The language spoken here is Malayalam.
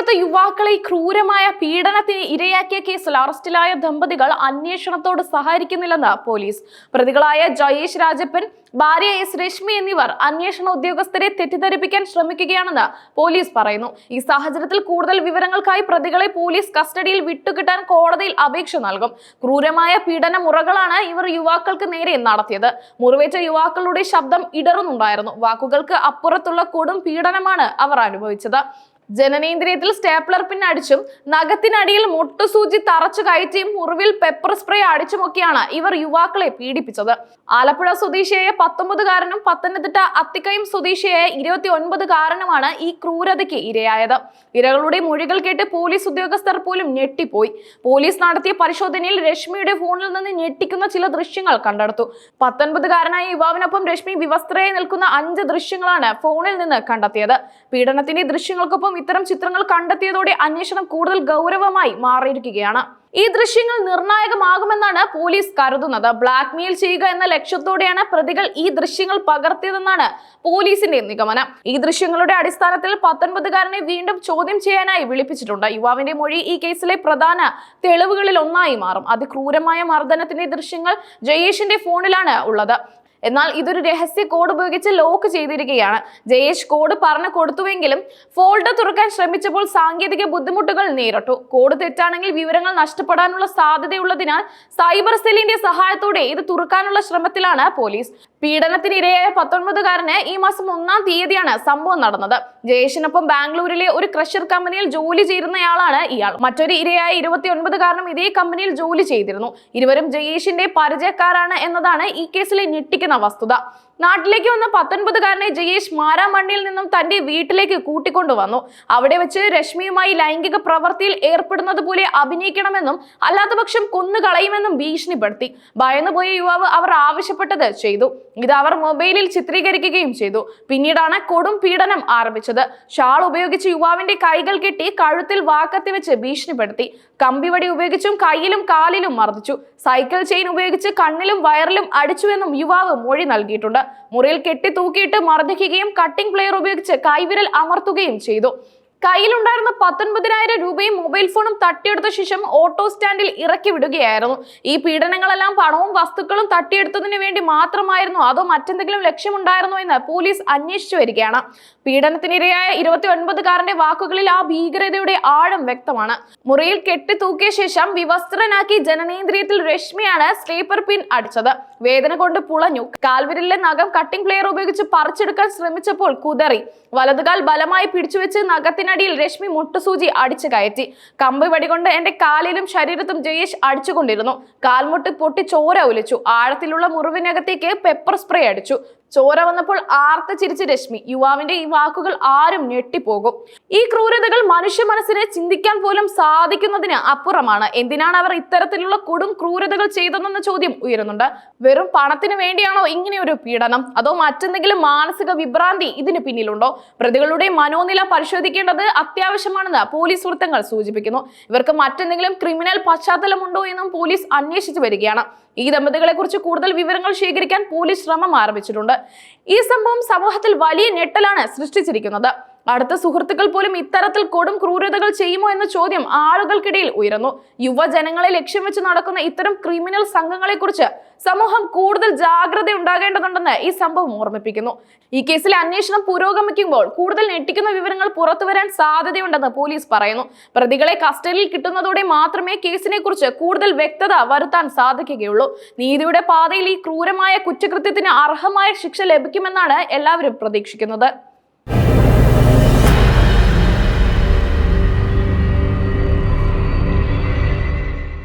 തിരുവനന്തപുരത്ത് യുവാക്കളെ ക്രൂരമായ പീഡനത്തിന് ഇരയാക്കിയ കേസിൽ അറസ്റ്റിലായ ദമ്പതികൾ അന്വേഷണത്തോട് സഹകരിക്കുന്നില്ലെന്ന് പോലീസ്. പ്രതികളായ ജയേഷ് രാജപ്പൻ, ഭാര്യ എസ് രശ്മി എന്നിവർ അന്വേഷണ ഉദ്യോഗസ്ഥരെ തെറ്റിദ്ധരിപ്പിക്കാൻ ശ്രമിക്കുകയാണെന്ന് പോലീസ് പറയുന്നു. ഈ സാഹചര്യത്തിൽ കൂടുതൽ വിവരങ്ങൾക്കായി പ്രതികളെ പോലീസ് കസ്റ്റഡിയിൽ വിട്ടുകിട്ടാൻ കോടതിയിൽ അപേക്ഷ നൽകും. ക്രൂരമായ പീഡന മുറകളാണ് ഇവർ യുവാക്കൾക്ക് നേരെ നടത്തിയത്. മുറിവേറ്റ യുവാക്കളുടെ ശബ്ദം ഇടറുന്നുണ്ടായിരുന്നു. വാക്കുകൾക്ക് അപ്പുറത്തുള്ള കൊടും പീഡനമാണ് അവർ അനുഭവിച്ചത്. ജനനേന്ദ്രിയത്തിൽ സ്റ്റേപ്ലർ പിൻ അടിച്ചും നഖത്തിനടിയിൽ മുട്ടുസൂചി തറച്ചു കയറ്റിയും മുറിവിൽ പെപ്പർ സ്പ്രേ അടിച്ചുമൊക്കെയാണ് ഇവർ യുവാക്കളെ പീഡിപ്പിച്ചത്. ആലപ്പുഴ സ്വദേശിയായ 19-കാരനും പത്തനംതിട്ട അത്തിക്കയം സ്വദേശിയായ 29-കാരനുമാണ് ഈ ക്രൂരതയ്ക്ക് ഇരയായത്. ഇരകളുടെ മൊഴികൾ കേട്ട് പോലീസ് ഉദ്യോഗസ്ഥർ പോലും ഞെട്ടിപ്പോയി. പോലീസ് നടത്തിയ പരിശോധനയിൽ രശ്മിയുടെ ഫോണിൽ നിന്ന് ഞെട്ടിക്കുന്ന ചില ദൃശ്യങ്ങൾ കണ്ടെടുത്തു. 19-കാരനായ യുവാവിനൊപ്പം രശ്മി വിവസ്ത്രയായി നിൽക്കുന്ന 5 ദൃശ്യങ്ങളാണ് ഫോണിൽ നിന്ന് കണ്ടെത്തിയത്. പീഡനത്തിന്റെ ദൃശ്യങ്ങൾക്കൊപ്പം ഇത്തരം ചിത്രങ്ങൾ കണ്ടെത്തിയതോടെ അന്വേഷണം കൂടുതൽ ഗൗരവമായി മാറിയിരിക്കുകയാണ്. ഈ ദൃശ്യങ്ങൾ നിർണായകമാകുമെന്നാണ് പോലീസ് കരുതുന്നത്. ബ്ലാക്ക്മെയിൽ ചെയ്യുക എന്ന ലക്ഷ്യത്തോടെയാണ് പ്രതികൾ ഈ ദൃശ്യങ്ങൾ പകർത്തിയതെന്നാണ് പോലീസിന്റെ നിഗമനം. ഈ ദൃശ്യങ്ങളുടെ അടിസ്ഥാനത്തിൽ 19-കാരനെ വീണ്ടും ചോദ്യം ചെയ്യാനായി വിളിപ്പിച്ചിട്ടുണ്ട്. യുവാവിന്റെ മൊഴി ഈ കേസിലെ പ്രധാന തെളിവുകളിൽ ഒന്നായി മാറും. അതിക്രൂരമായ മർദ്ദനത്തിന്റെ ദൃശ്യങ്ങൾ ജയേഷിന്റെ ഫോണിലാണ് ഉള്ളത്. എന്നാൽ ഇതൊരു രഹസ്യ കോഡ് ഉപയോഗിച്ച് ലോക്ക് ചെയ്തിരിക്കുകയാണ്. ജയേഷ് കോഡ് പറഞ്ഞു കൊടുത്തുവെങ്കിലും ഫോൾഡർ തുറക്കാൻ ശ്രമിച്ചപ്പോൾ സാങ്കേതിക ബുദ്ധിമുട്ടുകൾ നേരിട്ടു. കോഡ് തെറ്റാണെങ്കിൽ വിവരങ്ങൾ നഷ്ടപ്പെടാനുള്ള സാധ്യതയുള്ളതിനാൽ സൈബർ സെല്ലിന്റെ സഹായത്തോടെ ഇത് തുറക്കാനുള്ള ശ്രമത്തിലാണ് പോലീസ്. പീഡനത്തിനിരയായ 19-കാരന് ഈ മാസം 1-ാം തീയതിയാണ് സംഭവം നടന്നത്. ജയേഷിനൊപ്പം ബാംഗ്ലൂരിലെ ഒരു ക്രഷർ കമ്പനിയിൽ ജോലി ചെയ്യുന്നയാളാണ് ഇയാൾ. മറ്റൊരു ഇരയായ 29-കാരനും ഇതേ കമ്പനിയിൽ ജോലി ചെയ്തിരുന്നു. ഇരുവരും ജയേഷിന്റെ പരിചയക്കാരാണ് എന്നതാണ് ഈ കേസിലെ ഞെട്ടിക്കുന്ന വസ്തുത. നാട്ടിലേക്ക് വന്ന 19-കാരനെ ജയേഷ് മാരാമണ്ണിയിൽ നിന്നും തന്റെ വീട്ടിലേക്ക് കൂട്ടിക്കൊണ്ടുവന്നു. അവിടെ വെച്ച് രശ്മിയുമായി ലൈംഗിക പ്രവൃത്തിയിൽ ഏർപ്പെടുന്നത് പോലെ അഭിനയിക്കണമെന്നും അല്ലാത്തപക്ഷം കൊന്നുകളയുമെന്നും ഭീഷണിപ്പെടുത്തി. ഭയന്നുപോയ യുവാവ് അവർ ആവശ്യപ്പെട്ടത് ചെയ്തു. ഇത് അവർ മൊബൈലിൽ ചിത്രീകരിക്കുകയും ചെയ്തു. പിന്നീടാണ് കൊടും പീഡനം ആരംഭിച്ചത്. ഷാൾ ഉപയോഗിച്ച് യുവാവിന്റെ കൈകൾ കെട്ടി കഴുത്തിൽ വാക്കത്തി വെച്ച് ഭീഷണിപ്പെടുത്തി. കമ്പിവടി ഉപയോഗിച്ചും കയ്യിലും കാലിലും മർദ്ദിച്ചു. സൈക്കിൾ ചെയിൻ ഉപയോഗിച്ച് കണ്ണിലും വയറിലും അടിച്ചുവെന്നും യുവാവ് മൊഴി നൽകിയിട്ടുണ്ട്. മുറിയിൽ കെട്ടി തൂക്കിയിട്ട് മർദ്ദിക്കുകയും കട്ടിംഗ് പ്ലെയർ ഉപയോഗിച്ച് കൈവിരൽ അമർത്തുകയും ചെയ്തു. കയ്യിലുണ്ടായിരുന്ന 19,000 രൂപയും മൊബൈൽ ഫോണും തട്ടിയെടുത്ത ശേഷം ഓട്ടോ സ്റ്റാൻഡിൽ ഇറക്കി വിടുകയായിരുന്നു. ഈ പീഡനങ്ങളെല്ലാം പണവും വസ്തുക്കളും തട്ടിയെടുത്തതിന് വേണ്ടി മാത്രമായിരുന്നോ അതോ മറ്റെന്തെങ്കിലും ലക്ഷ്യമുണ്ടായിരുന്നോ എന്ന് പോലീസ് അന്വേഷിച്ചു വരികയാണ്. പീഡനത്തിനിരയായ 29-കാരന്റെ വാക്കുകളിൽ ആ ഭീകരതയുടെ ആഴം വ്യക്തമാണ്. മുറിയിൽ കെട്ടി തൂക്കിയ ശേഷം വിവസ്ത്രനാക്കി ജനനേന്ദ്രിയത്തിൽ രശ്മിയാണ് സ്ലീപ്പർ പിൻ അടിച്ചത്. വേദന കൊണ്ട് പുളഞ്ഞു. കാൽവിരലിലെ നഖം കട്ടിംഗ് പ്ലെയർ ഉപയോഗിച്ച് പറിച്ചെടുക്കാൻ ശ്രമിച്ചപ്പോൾ കുതറി. വലതുകാൽ ബലമായി പിടിച്ചുവെച്ച് നഖത്തിനടിയിൽ രശ്മി മുട്ടുസൂചി അടിച്ചു കയറ്റി. കമ്പ് വടികൊണ്ട് എന്റെ കാലിലും ശരീരത്തും ജയേഷ് അടിച്ചുകൊണ്ടിരുന്നു. കാൽമുട്ട് പൊട്ടി ചോര ഒലിച്ചു. ആഴത്തിലുള്ള മുറിവിനകത്തേക്ക് പെപ്പർ സ്പ്രേ അടിച്ചു. ചോര വന്നപ്പോൾ ആർത്ത് ചിരിച്ച് രശ്മി. യുവാവിന്റെ ഈ വാക്കുകൾ ആരും ഞെട്ടിപ്പോകും. ഈ ക്രൂരതകൾ മനുഷ്യ മനസ്സിനെ ചിന്തിക്കാൻ പോലും സാധിക്കുന്നതിന് അപ്പുറമാണ്. എന്തിനാണ് അവർ ഇത്തരത്തിലുള്ള കൊടും ക്രൂരതകൾ ചെയ്തതെന്ന ചോദ്യം ഉയരുന്നുണ്ട്. വെറും പണത്തിന് വേണ്ടിയാണോ ഇങ്ങനെ ഒരു പീഡനം, അതോ മറ്റെന്തെങ്കിലും മാനസിക വിഭ്രാന്തി ഇതിന് പിന്നിലുണ്ടോ? പ്രതികളുടെ മനോനില പരിശോധിക്കേണ്ടത് അത്യാവശ്യമാണെന്ന് പോലീസ് വൃത്തങ്ങൾ സൂചിപ്പിക്കുന്നു. ഇവർക്ക് മറ്റെന്തെങ്കിലും ക്രിമിനൽ പശ്ചാത്തലമുണ്ടോ എന്നും പോലീസ് അന്വേഷിച്ചു വരികയാണ്. ഈ ദമ്പതികളെ കുറിച്ച് കൂടുതൽ വിവരങ്ങൾ ശേഖരിക്കാൻ പോലീസ് ശ്രമം ആരംഭിച്ചിട്ടുണ്ട്. ഈ സംഭവം സമൂഹത്തിൽ വലിയ ഞെട്ടലാണ് സൃഷ്ടിച്ചിരിക്കുന്നത്. അടുത്ത സുഹൃത്തുക്കൾ പോലും ഇത്തരത്തിൽ കൊടും ക്രൂരതകൾ ചെയ്യുമോ എന്ന ചോദ്യം ആളുകൾക്കിടയിൽ ഉയർന്നു. യുവജനങ്ങളെ ലക്ഷ്യം വെച്ച് നടക്കുന്ന ഇത്തരം ക്രിമിനൽ സംഘങ്ങളെ കുറിച്ച് സമൂഹം കൂടുതൽ ജാഗ്രത ഉണ്ടാകേണ്ടതുണ്ടെന്ന് ഈ സംഭവം ഓർമ്മിപ്പിക്കുന്നു. ഈ കേസിലെ അന്വേഷണം പുരോഗമിക്കുമ്പോൾ കൂടുതൽ ഞെട്ടിക്കുന്ന വിവരങ്ങൾ പുറത്തുവരാൻ സാധ്യതയുണ്ടെന്ന് പോലീസ് പറയുന്നു. പ്രതികളെ കസ്റ്റഡിയിൽ കിട്ടുന്നതോടെ മാത്രമേ കേസിനെ കുറിച്ച് കൂടുതൽ വ്യക്തത വരുത്താൻ സാധിക്കുകയുള്ളൂ. നീതിയുടെ പാതയിൽ ഈ ക്രൂരമായ കുറ്റകൃത്യത്തിന് അർഹമായ ശിക്ഷ ലഭിക്കുമെന്നാണ് എല്ലാവരും പ്രതീക്ഷിക്കുന്നത്.